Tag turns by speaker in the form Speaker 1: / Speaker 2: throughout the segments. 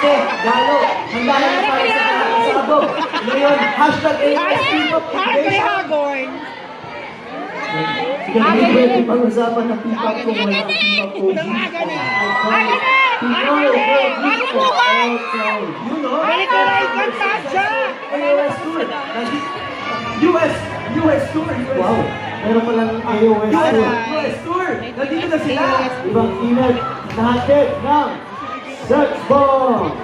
Speaker 1: Este, Galo, handa na tayo sa sabog. Ngayon, hashtag AOS P-Pop Invasion. Sige, hindi pwede pag-usapan ng P-Pop kung wala ang P-Pop OG. AOS Tour. US Tour. Wow. Meron palang AOS Tour. US Tour. Nandito na sila. Ibang inag. Nahatid ng Sex Bomb.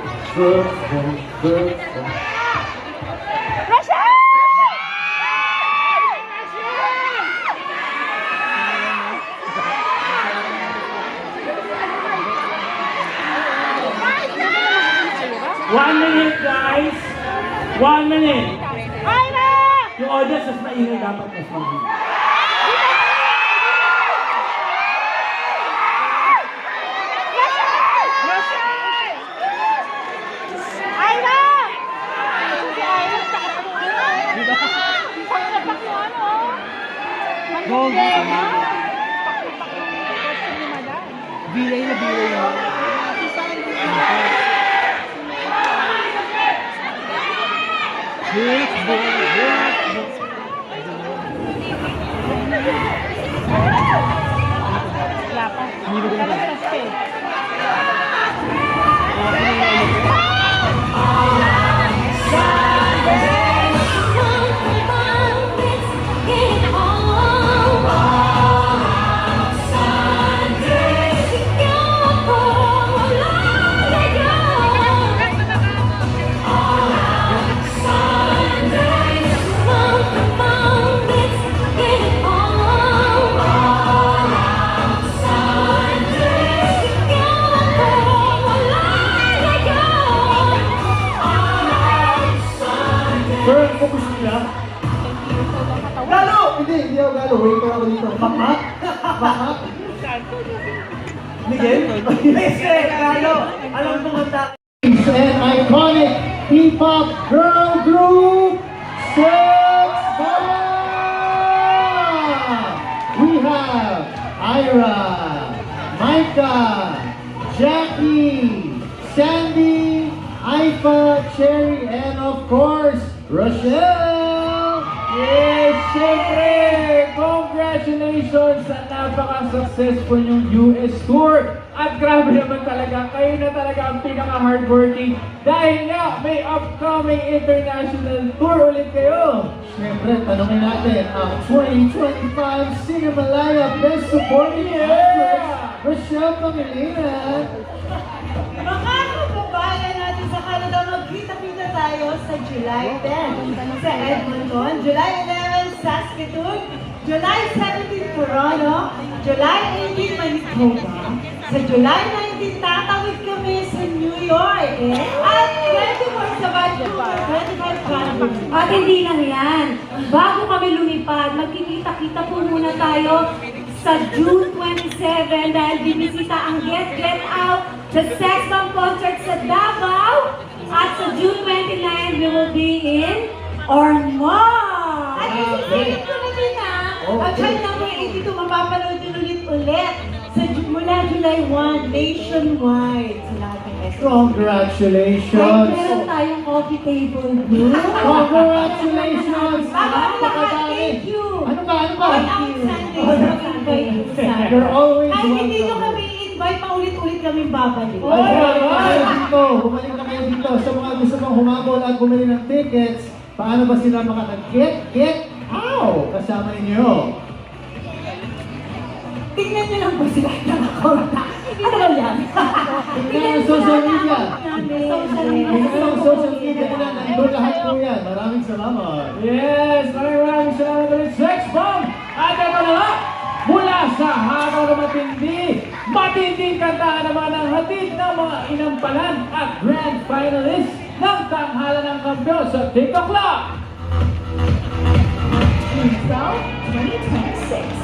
Speaker 2: One minute, guys. 1 minute. Yung audience, mas maingay dapat mas maingay.
Speaker 3: Bilay na bilay na.
Speaker 1: Galo! Hindi ako Galo. Wait ako dito. Mama? Miguel? Este, Galo! Alam ko mata.
Speaker 4: An iconic P-pop girl group, Sex Bomb! We have Ira, Micah, Jackie, Sandy, Aifa, Cherry, and of course, Rochelle!
Speaker 2: Yes, syempre! Congratulations sa napaka-successful yung US Tour! At grabe naman talaga, kayo na talaga ang pinaka-hardworking dahil nga may upcoming international tour ulit kayo!
Speaker 4: Siyempre, tanongin natin ang 2025 Cinemalaya Best Supporting Actress, Rochelle Pangilinan.
Speaker 5: Mga kababayan natin sa Canada, magkita-kita tayo sa July 10 sa Edmonton, July 11 Saskatoon, July 17 Toronto, July 18 Manitoba, sa July 19 tatawid kami sa New York, at 24 sa Vancouver, 25 Calgary.
Speaker 6: At hindi lang yan. Bago kami lumipad, magkikita-kita po muna tayo sa June 27 dahil binisita ang Get Out, the Sex Bomb concert sa Davao. At sa June 29, we will be in Ormoc.
Speaker 5: At isipin ko na din ang child number 82, mapapanood yun ulit sa mula July 1, nationwide sa lahat ng SB.
Speaker 4: Congratulations!
Speaker 6: Ay, meron tayong coffee table group.
Speaker 4: Congratulations!
Speaker 5: Thank you!
Speaker 4: Ano ba?
Speaker 5: Outstanding!
Speaker 4: You're always
Speaker 5: Kahit hindi nyo
Speaker 4: welcome.
Speaker 5: kami invite, paulit-ulit kami babalik.
Speaker 4: Bumalik na kayo dito. Sa mga gusto mong humabol at bumili ng tickets, paano ba sila makakag-get out kasama ninyo?
Speaker 5: Tingnan nyo lang po sila ng account. Ano ba yan?
Speaker 4: Tingnan ang social media.
Speaker 5: Social media.
Speaker 4: Tingnan ang social media nila. Nandun lahat po yan. Maraming salamat.
Speaker 2: Yes! Maraming salamat ulit, Sex Bomb! At ito na nga, mula sa haraw na matinding kantahan naman ang hatid ng mga inampalan at grand finalists ng tanghalan ng kampiyon sa TikTok Club!
Speaker 6: So, 2026.